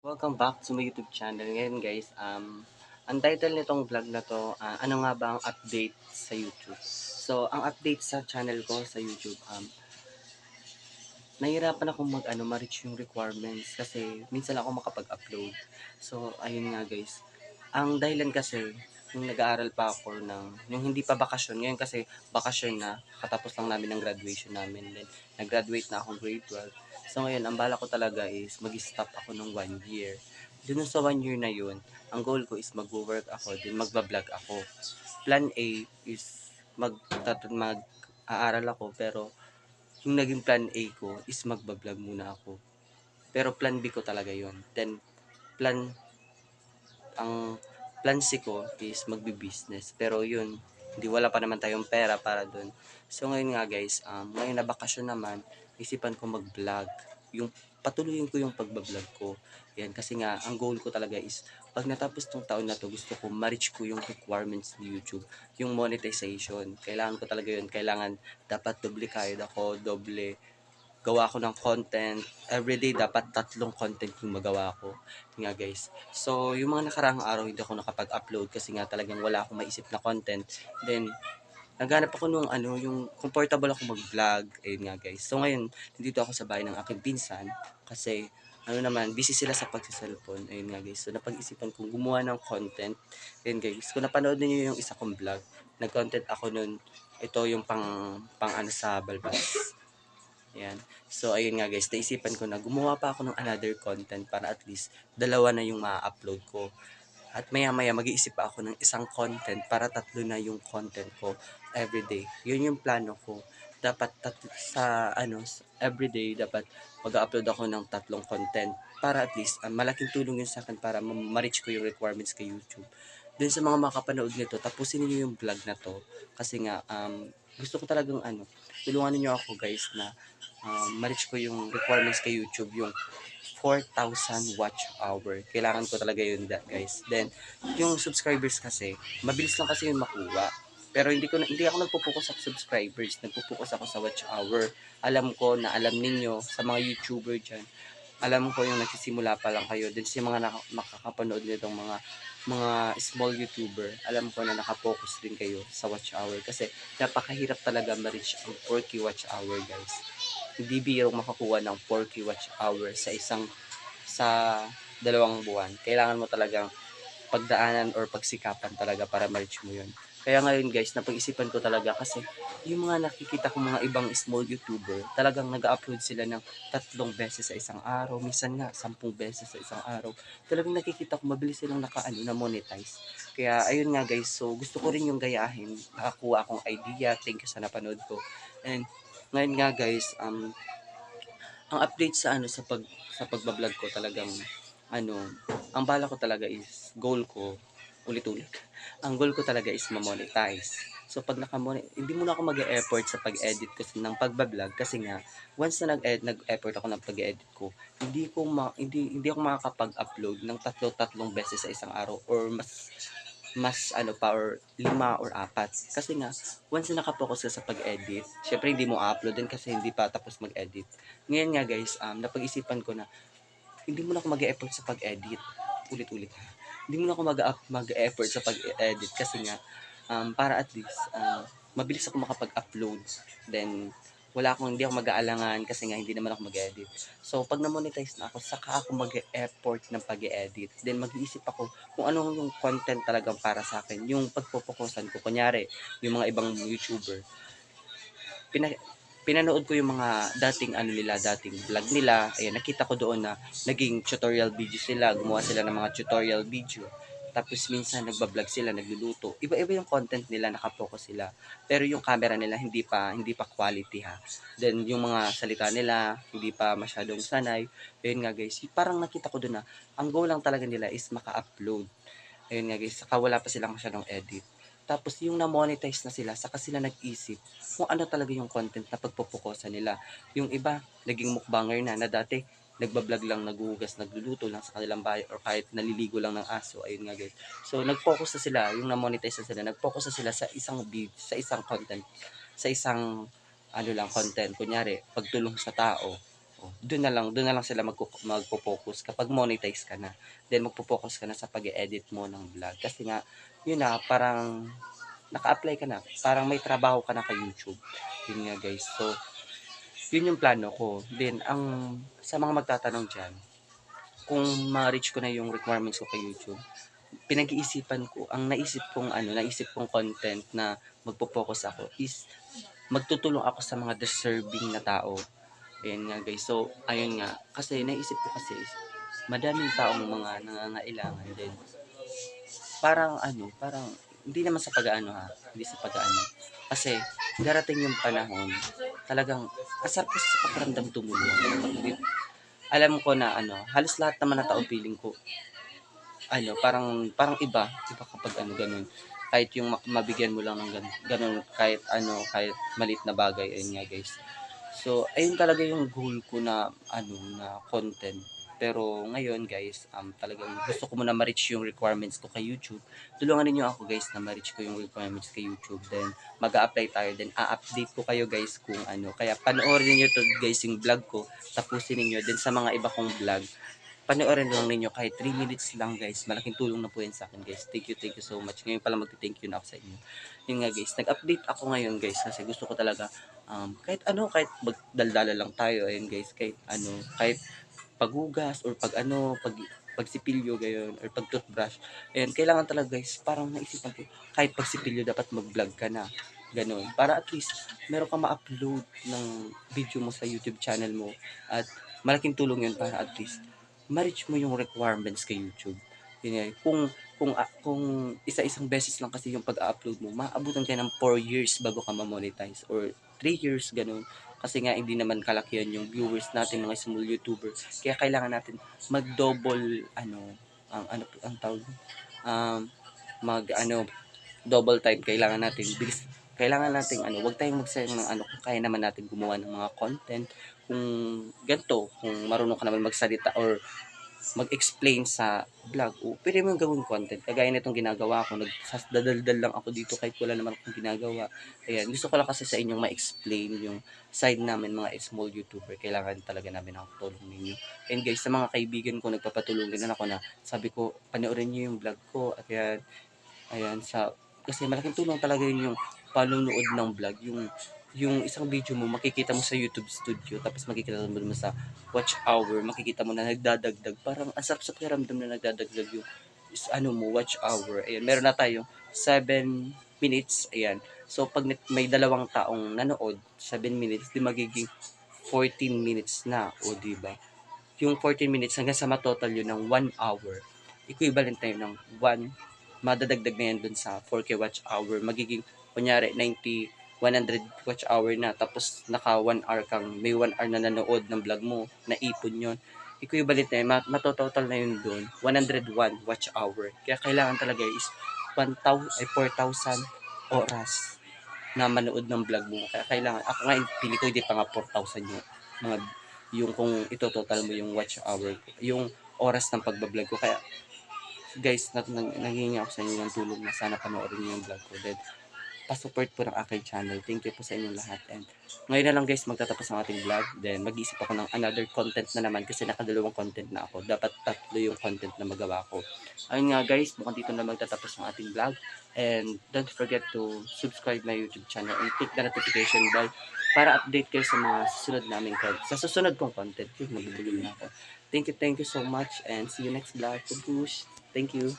Welcome back to my YouTube channel. Ngayon guys, ang title nitong vlog na to, ano nga ba ang update sa YouTube? So, ang update sa channel ko sa YouTube, nahihirapan akong ma-reach yung requirements kasi minsan ako makapag-upload. So, ayun nga guys. Ang dahilan kasi, yung nag-aaral pa ako yung hindi pa bakasyon. Ngayon kasi bakasyon na, katapos lang namin ng graduation namin. Then, nag-graduate na akong grade 12. So, ngayon, ang bala ko talaga is mag-stop ako ng 1 year. Dun sa 1 year na yun, ang goal ko is mag-work ako, then magba-vlog ako. Plan A is mag-aaral ako, pero yung naging plan A ko is magba-vlog muna ako. Pero plan B ko talaga yon. Then, plan ang plan C ko is magbi-business. Pero yun, hindi wala pa naman tayong pera para dun. So ngayon nga guys, ngayon na bakasyon naman, isipan ko mag-vlog. Yung patuloyin ko yung pagba-vlog ko. Yan, kasi nga, ang goal ko talaga is, pag natapos tong taon na to, gusto ko ma-reach ko yung requirements ni YouTube. Yung monetization. Kailangan ko talaga yun. Kailangan, dapat doble kayod ako, doble gawa ko ng content. Everyday dapat 3 content yung magawa ko. Nga guys. So, yung mga nakaraang araw hindi ako nakapag-upload kasi nga talagang wala akong maisip na content. Then, naghanap ako nung yung comfortable ako mag-vlog. Ayun nga guys. So, ngayon, nandito ako sa bahay ng aking pinsan kasi busy sila sa pagsiselfone. Ayun nga guys. So, napag-isipan kong gumawa ng content. Ayun guys. Kung napanood niyo yung isa kong vlog, nag-content ako nun. Ito yung pang ano sa balbas. Ayan. So, ayun nga guys, naisipan ko na gumawa pa ako ng another content para at least dalawa na yung ma-upload ko. At maya-maya mag-iisip pa ako ng isang content para 3 na yung content ko everyday. Yun yung plano ko. Dapat everyday dapat mag-upload ako ng 3 content para at least malaking tulong yun sa akin para ma-reach ko yung requirements kay YouTube. Dun sa mga makapanood nito, tapusin niyo yung vlog na to kasi nga gusto ko talagang tulungan niyo ako guys na ma-reach ko yung requirements kay YouTube, yung 4,000 watch hour. Kailangan ko talaga yun guys. Then, yung subscribers kasi, mabilis lang kasi yun makuha. Pero hindi ako nagpo-focus sa subscribers, nagpo-focus ako sa watch hour. Alam ko na alam ninyo sa mga YouTuber diyan. Alam ko yung nagsisimula pa lang kayo. Din sa mga makakapanood nitong mga small YouTuber, alam ko na nakapokus din kayo sa watch hour kasi napakahirap talaga ma-reach ang 4K watch hour guys. Hindi birong makakuha ng 4K watch hour sa 2 buwan. Kailangan mo talagang pagdaanan or pagsikapan talaga para ma-reach mo yun. Kaya ngayon guys, napag-isipan ko talaga kasi yung mga nakikita ko mga ibang small YouTuber, talagang nag-upload sila ng 3 beses sa isang araw, minsan nga 10 beses sa isang araw. Talagang nakikita ko mabilis silang na monetize. Kaya ayun nga guys, so gusto ko rin yung gayahin, nakakuha akong idea, thank you sa napanood ko. And ngayon nga guys, ang update sa pagba-vlog ko talagang ano, ang bala ko talaga is goal ko ulit-ulit. Ang goal ko talaga is ma-monetize. So pag hindi muna ako mag-e-effort sa pag-edit ko ng pagba-vlog kasi nga once na nag-effort ako ng pag-edit ko, hindi ako makakapag-upload ng tatlong beses sa isang araw or mas pa or 5 or 4 kasi nga once na nakapokus ka sa pag-edit, syempre hindi mo upload din kasi hindi pa tapos mag-edit. Ngayon nga guys, napag-isipan ko na hindi mo na ako mag-e-effort sa pag-edit. Ulit-ulit. Hindi mo na ako mag-e-effort sa pag-edit kasi nga para at least mabilis ako makapag-upload. Then hindi ako mag-aalangan kasi nga hindi naman ako mag-edit. So pag na-monetize na ako, saka ako mag-e-effort ng pag-edit. Then mag-iisip ako kung ano yung content talagang para sa akin. Yung pagpupukusan ko. Kunyari, yung mga ibang YouTuber, pina- pinanood ko yung mga dating vlog nila. Ayan, nakita ko doon na naging tutorial video sila, gumawa sila ng mga tutorial video. Tapos minsan nagba-vlog sila, nagluluto. Iba-iba yung content nila, nakapokus sila. Pero yung camera nila hindi pa quality ha. Then yung mga salita nila hindi pa masyadong sanay. Ayun nga guys, parang nakita ko doon na ang goal lang talaga nila is maka-upload. Ayun nga guys, saka wala pa silang masyadong edit. Tapos yung na-monetize na sila, saka sila nag-isip kung ano talaga yung content na pagpupukosan nila. Yung iba, naging mukbanger na dati nagbablog lang, naghuhugas, nagluluto lang sa kanilang bahay or kahit naliligo lang ng aso. Ayun nga guys. So nag-focus na sila, yung na-monetize na sila, nag-focus na sila sa isang video, sa isang content, sa isang content. Kunyari, pagtulong sa tao. Oh, doon na lang sila magfo-focus kapag monetize ka na. Then magfo-focus ka na sa pag-e-edit mo ng vlog kasi nga yun na parang naka-apply ka na, parang may trabaho ka na kay YouTube. Yun nga guys. So, yun yung plano ko. Then ang sa mga magtatanong diyan, kung ma-reach ko na yung requirements ko kay YouTube, pinag-iisipan ko, ang naisip kong content na magpo-focus ako is magtutulong ako sa mga deserving na tao. Ayan nga guys. So, ayun nga. Kasi naisip ko kasi is, madaming taong mga nangangailangan din. Parang hindi naman sa pag-aano ha, hindi sa pag-aano. Kasi darating yung panahon, talagang kasarap kasi sa pakiramdam tumulong. Alam ko na halos lahat naman na tao feeling ko parang iba kapag ganun. Kahit yung mabigyan mo lang ng ganun, kahit kahit maliit na bagay, ayun nga guys. So, ayun talaga yung goal ko na na content. Pero ngayon guys, talagang gusto ko muna ma-reach yung requirements ko kay YouTube. Tulungan niyo ako guys na ma-reach ko yung requirements kay YouTube. Then mag-a-apply tayo. Then a-update ko kayo guys kung ano. Kaya panoorin niyo to guys yung vlog ko. Tapusin niyo din sa mga iba kong vlog. Panoorin lang ninyo kahit 3 minutes lang guys. Malaking tulong na po yan sa akin guys. Thank you so much. Ngayon pala magti-thank you na ako sa inyo. Yun nga guys, nag-update ako ngayon guys kasi gusto ko talaga kahit magdaldala lang tayo ayun guys, kahit paghugas or pagsipilyo gayon or pag-toothbrush. Ayun, kailangan talaga guys, parang naisipan ko kahit pagsipilyo dapat mag-vlog ka na. Ganon. Para at least meron kang ma-upload ng video mo sa YouTube channel mo at malaking tulong yun para at least ma-reach mo yung requirements kay YouTube. Yun nga, kung isa-isang beses lang kasi yung pag-upload mo, maabutan ka ng 4 years bago ka ma-monetize or 3 years ganun. Kasi nga hindi naman kalakihan yung viewers natin mga small YouTuber. Kaya kailangan natin mag-double ang tawag um, mag double time kailangan natin wag tayong magsayang ng kung kaya naman natin gumawa ng mga content kung kung marunong ka naman magsalita or mag-explain sa vlog o pwede mo gawin content kagaya nitong ginagawa ko nagdadaldal lang ako dito kahit wala naman akong ginagawa. Ayan, gusto ko lang kasi sa inyong ma-explain yung side namin mga small YouTuber, kailangan talaga namin ang tulong ninyo. And guys, sa mga kaibigan ko nagpapatulong din ako na sabi ko panoorin niyo yung vlog ko at ayan kasi malaking tulong talaga yun yung panunood ng vlog, yung isang video mo makikita mo sa YouTube Studio tapos makikita mo sa watch hour, makikita mo na nagdadagdag, parang ang sarap sa pakiramdam na nagdadagdag yung watch hour. Ayan, meron na tayong 7 minutes, ayan. So pag may dalawang taong nanood 7 minutes, di magiging 14 minutes na, o di ba? Yung 14 minutes hanggang sa matotal yun ng 1 hour, equivalent na yun ng madadagdag na yan dun sa 4K watch hour. Magiging, kunyari, 100 watch hour na. Tapos, naka 1 hour may 1 hour na nanood ng vlog mo, naipon yon, equivalent na yun, matototal na yun dun, 101 watch hour. Kaya kailangan talaga is 4,000 oras na manood ng vlog mo. Kaya kailangan, ako nga, pili ko hindi pa nga 4,000 mga, yung kung ito total mo yung watch hour, yung oras ng pagbablog ko. Kaya guys, nanghihingi ako sa inyo ng tulong na sana panoorin niyo yung vlog ko. Then, pa-support po ng aking channel. Thank you po sa inyong lahat. And ngayon na lang guys, magtatapos ang ating vlog. Then, mag-iisip ako ng another content na naman kasi nakadalawang content na ako. Dapat 3 yung content na magawa ko. Ayun nga guys, mukhang dito na magtatapos ang ating vlog. And don't forget to subscribe my YouTube channel and click the notification bell para update kayo sa mga susunod namin content. Sa susunod kong content. Yun, nabibigyan na ako. Thank you so much and see you next vlog. Push. Thank you.